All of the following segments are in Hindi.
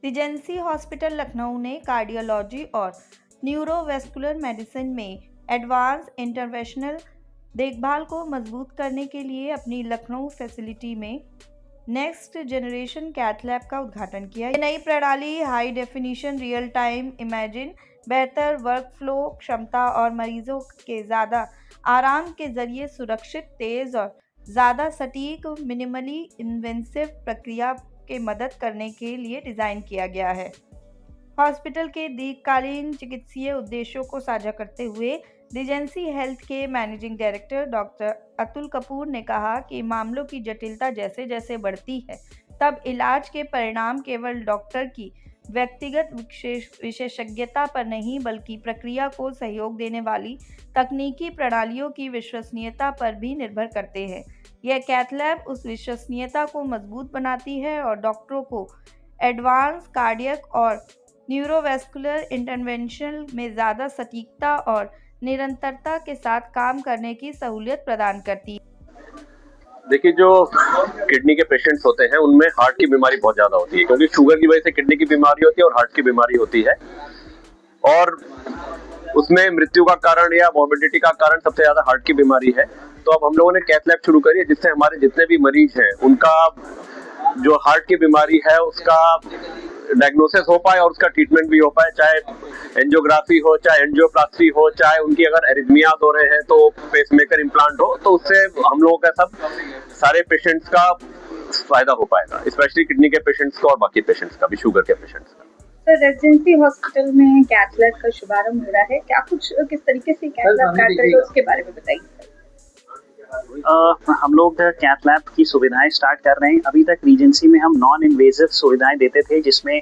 रीजेंसी हॉस्पिटल लखनऊ ने कार्डियोलॉजी और न्यूरोवेस्कुलर मेडिसिन में एडवांस इंटरवेंशनल देखभाल को मजबूत करने के लिए अपनी लखनऊ फैसिलिटी में नेक्स्ट जनरेशन कैथ लैब का उद्घाटन किया। ये नई प्रणाली high definition real time imagine, बेहतर वर्कफ्लो क्षमता और मरीजों के ज़्यादा आराम के जरिए सुरक्षित, तेज़ और ज़्यादा सटीक मिनिमली इन्वेसिव प्रक्रिया के मदद करने के लिए डिज़ाइन किया गया है। हॉस्पिटल के दीर्घकालीन चिकित्सीय उद्देश्यों को साझा करते हुए रीजेंसी हेल्थ के managing director doctor Atul Kapoor ने कहा कि मामलों की जटिलता जैसे जैसे बढ़ती है, तब इलाज के परिणाम केवल डॉक्टर की व्यक्तिगत विशेषज्ञता पर नहीं बल्कि प्रक्रिया को सहयोग देने वाली तकनीकी प्रणालियों की विश्वसनीयता पर भी निर्भर करते हैं। यह कैथ लैब उस विश्वसनीयता को मजबूत बनाती है और डॉक्टरों को एडवांस कार्डियक और न्यूरोवेस्कुलर इंटरवेंशन में ज़्यादा सटीकता और निरंतरता के साथ काम करने की सहूलियत प्रदान करती है। देखिए, जो किडनी के पेशेंट्स होते हैं उनमें हार्ट की बीमारी बहुत ज़्यादा होती है, क्योंकि शुगर की वजह से किडनी की बीमारी होती है और हार्ट की बीमारी होती है, और उसमें मृत्यु का कारण या मॉर्बिडिटी का कारण सबसे ज़्यादा हार्ट की बीमारी है। तो अब हम लोगों ने कैथ लैब शुरू करी है, जिससे हमारे जितने भी मरीज हैं उनका जो हार्ट की बीमारी है उसका डायग्नोसिस हो पाए और उसका ट्रीटमेंट भी हो पाए, चाहे एंजियोग्राफी हो, चाहे एंजियोप्लास्टी हो, चाहे उनकी अगर एरिथमियाज हो रहे हैं तो पेसमेकर इम्प्लांट हो, तो उससे हम लोगों का सब सारे पेशेंट्स का फायदा हो पाएगा, स्पेशली किडनी के पेशेंट्स का और बाकी पेशेंट्स का भी, शुगर के पेशेंट्स का। सर, रेजिडेंसी हॉस्पिटल में कैथ लैब का शुभारंभ हो रहा है, क्या कुछ किस तरीके से कैथ लैब कार्य करेगा उसके बारे में बताइए। हम लोग कैथ लैब की सुविधाएं स्टार्ट कर रहे हैं। अभी तक रीजेंसी में हम नॉन इन्वेजिव सुविधाएं देते थे, जिसमें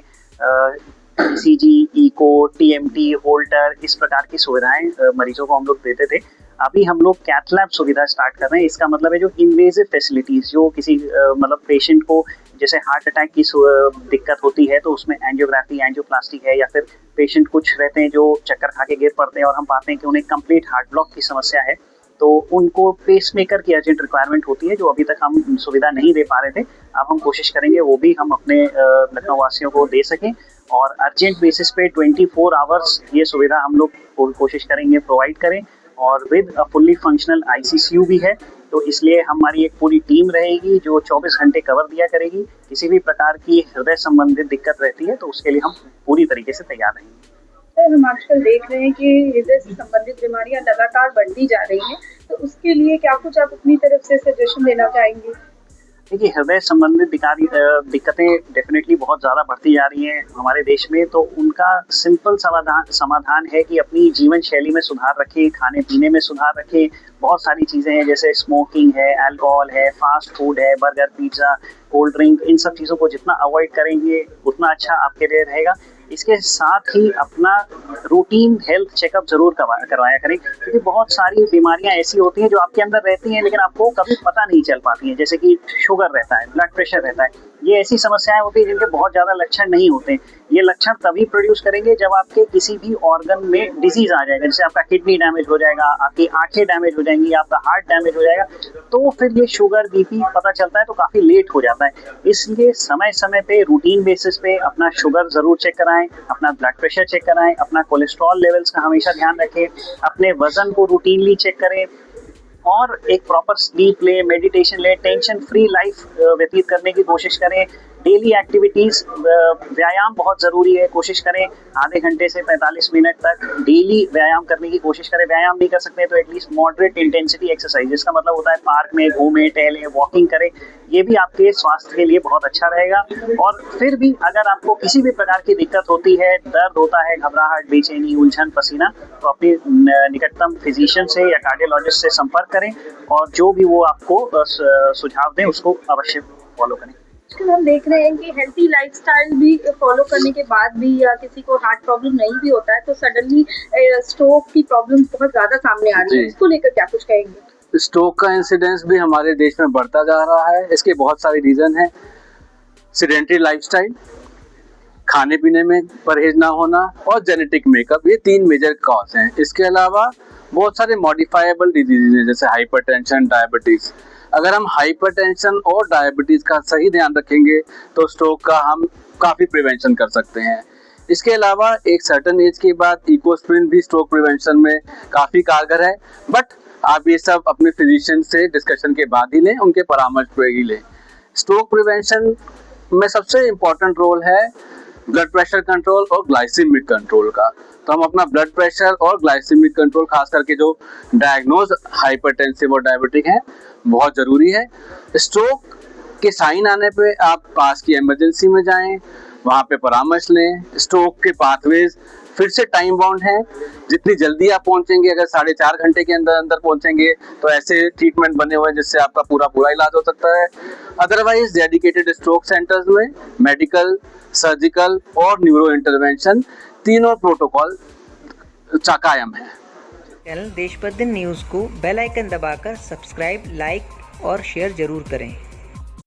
ECG, इको, TMT, होल्टर, इस प्रकार की सुविधाएं मरीजों को हम लोग देते थे। अभी हम लोग कैथ लैब सुविधा स्टार्ट कर रहे हैं। इसका मतलब है जो इन्वेजिव फैसिलिटीज, जो किसी मतलब पेशेंट को जैसे हार्ट अटैक की दिक्कत होती है तो उसमें एंजियोग्राफी, एंजियोप्लास्टी है, या फिर पेशेंट कुछ रहते हैं जो चक्कर खा के गिर पड़ते हैं और हम पाते हैं कि उन्हें कंप्लीट हार्ट ब्लॉक की समस्या है, तो उनको पेसमेकर की अर्जेंट रिक्वायरमेंट होती है, जो अभी तक हम सुविधा नहीं दे पा रहे थे। अब हम कोशिश करेंगे वो भी हम अपने लखनऊ वासियों को दे सकें, और अर्जेंट बेसिस पे 24 आवर्स ये सुविधा हम लोग कोशिश करेंगे प्रोवाइड करें, और with a fully functional ICCU भी है। तो इसलिए हमारी एक पूरी टीम रहेगी जो 24 घंटे कवर दिया करेगी। किसी भी प्रकार की हृदय संबंधित दिक्कत रहती है तो उसके लिए हम पूरी तरीके से तैयार रहेंगे। सर, हम आजकल देख रहे हैं कि हृदय से संबंधित बीमारियां लगातार बढ़ती जा रही हैं, तो उसके लिए क्या कुछ आप अपनी तरफ से सजेशन देना चाहेंगे? देखिए, हृदय संबंधित दिक्कतें डेफिनेटली बहुत ज़्यादा बढ़ती जा रही हैं हमारे देश में, तो उनका सिंपल समाधान है कि अपनी जीवन शैली में सुधार रखें, खाने पीने में सुधार रखें। बहुत सारी चीज़ें हैं, जैसे स्मोकिंग है, अल्कोहल है, फास्ट फूड है, बर्गर, पिज्ज़ा, कोल्ड ड्रिंक, इन सब चीज़ों को जितना अवॉइड करेंगे उतना अच्छा आपके लिए रहेगा। इसके साथ ही अपना रूटीन हेल्थ चेकअप जरूर करवाया करें, क्योंकि बहुत सारी बीमारियां ऐसी होती हैं जो आपके अंदर रहती हैं लेकिन आपको कभी पता नहीं चल पाती हैं, जैसे कि शुगर रहता है, ब्लड प्रेशर रहता है। ये ऐसी समस्याएं होती हैं जिनके बहुत ज़्यादा लक्षण नहीं होते। ये लक्षण तभी प्रोड्यूस करेंगे जब आपके किसी भी ऑर्गन में डिजीज आ जाएगा, जैसे आपका किडनी डैमेज हो जाएगा, आपकी आंखें डैमेज हो जाएंगी, आपका हार्ट डैमेज हो जाएगा, तो फिर ये शुगर, BP पता चलता है तो काफ़ी लेट हो जाता है। इसलिए समय समय पे रूटीन बेसिस पे अपना शुगर ज़रूर चेक कराएं, अपना ब्लड प्रेशर चेक कराएं, अपना कोलेस्ट्रॉल लेवल्स का हमेशा ध्यान रखें, अपने वजन को रूटीनली चेक करें, और एक प्रॉपर स्लीप ले, मेडिटेशन ले, टेंशन फ्री लाइफ व्यतीत करने की कोशिश करें। डेली एक्टिविटीज़, व्यायाम बहुत ज़रूरी है। कोशिश करें आधे घंटे से 45 मिनट तक डेली व्यायाम करने की कोशिश करें। व्यायाम नहीं कर सकते तो एटलीस्ट मॉडरेट इंटेंसिटी एक्सरसाइज, जिसका मतलब होता है पार्क में घूमें, टहलें, वॉकिंग करें। ये भी आपके स्वास्थ्य के लिए बहुत अच्छा रहेगा। और फिर भी अगर आपको किसी भी प्रकार की दिक्कत होती है, दर्द होता है, घबराहट, बेचैनी, उलझन, पसीना, तो अपने निकटतम फिजिशियन से या कार्डियोलॉजिस्ट से संपर्क करें, और जो भी वो आपको सुझाव दें उसको अवश्य फॉलो करें। आजकल हम देख रहे हैं कि हेल्थी लाइफस्टाइल भी फॉलो करने के बाद भी, या किसी को हार्ट प्रॉब्लम नहीं भी होता है तो सडनली स्ट्रोक की प्रॉब्लम बहुत ज्यादा सामने आ रही है। इसको लेकर क्या कुछ कहेंगे? स्ट्रोक का इंसिडेंस भी हमारे देश में बढ़ता जा रहा है। इसके बहुत सारे रीजन हैं। सेडेंटरी लाइफस्टाइल, खाने पीने में परहेज ना होना, और जेनेटिक मेकअप, ये 3 मेजर कॉज हैं। इसके अलावा बहुत सारे मॉडिफाइबल डिजीज हैं, जैसे हाइपरटेंशन, डायबिटीज। अगर हम हाइपरटेंशन और डायबिटीज का सही ध्यान रखेंगे तो स्ट्रोक का हम काफ़ी प्रिवेंशन कर सकते हैं। इसके अलावा एक सर्टन एज के बाद इकोस्प्रिन भी स्ट्रोक प्रिवेंशन में काफ़ी कारगर है, बट आप ये सब अपने फिजिशियन से डिस्कशन के बाद ही लें, उनके परामर्श पे ही लें। स्ट्रोक प्रिवेंशन में सबसे इम्पोर्टेंट रोल है ब्लड प्रेशर कंट्रोल और ग्लाइसेमिक कंट्रोल का। तो हम अपना ब्लड प्रेशर और ग्लाइसेमिक कंट्रोल, खास करके जो डायग्नोज हाइपरटेंसिव और डायबिटिक हैं, बहुत ज़रूरी है। स्ट्रोक के साइन आने पे आप पास की इमरजेंसी में जाएं, वहाँ पे परामर्श लें। स्ट्रोक के पाथवेज फिर से टाइम बाउंड है, जितनी जल्दी आप पहुंचेंगे, अगर 4.5 घंटे के अंदर अंदर पहुंचेंगे तो ऐसे ट्रीटमेंट बने हुए हैं जिससे आपका पूरा इलाज हो सकता है। अदरवाइज डेडिकेटेड स्ट्रोक सेंटर्स में मेडिकल, सर्जिकल और न्यूरो इंटरवेंशन तीनों प्रोटोकॉल कायम है। चैनल देश प्रतिदिन न्यूज़ को बेल आइकन दबाकर सब्सक्राइब, लाइक और शेयर जरूर करें।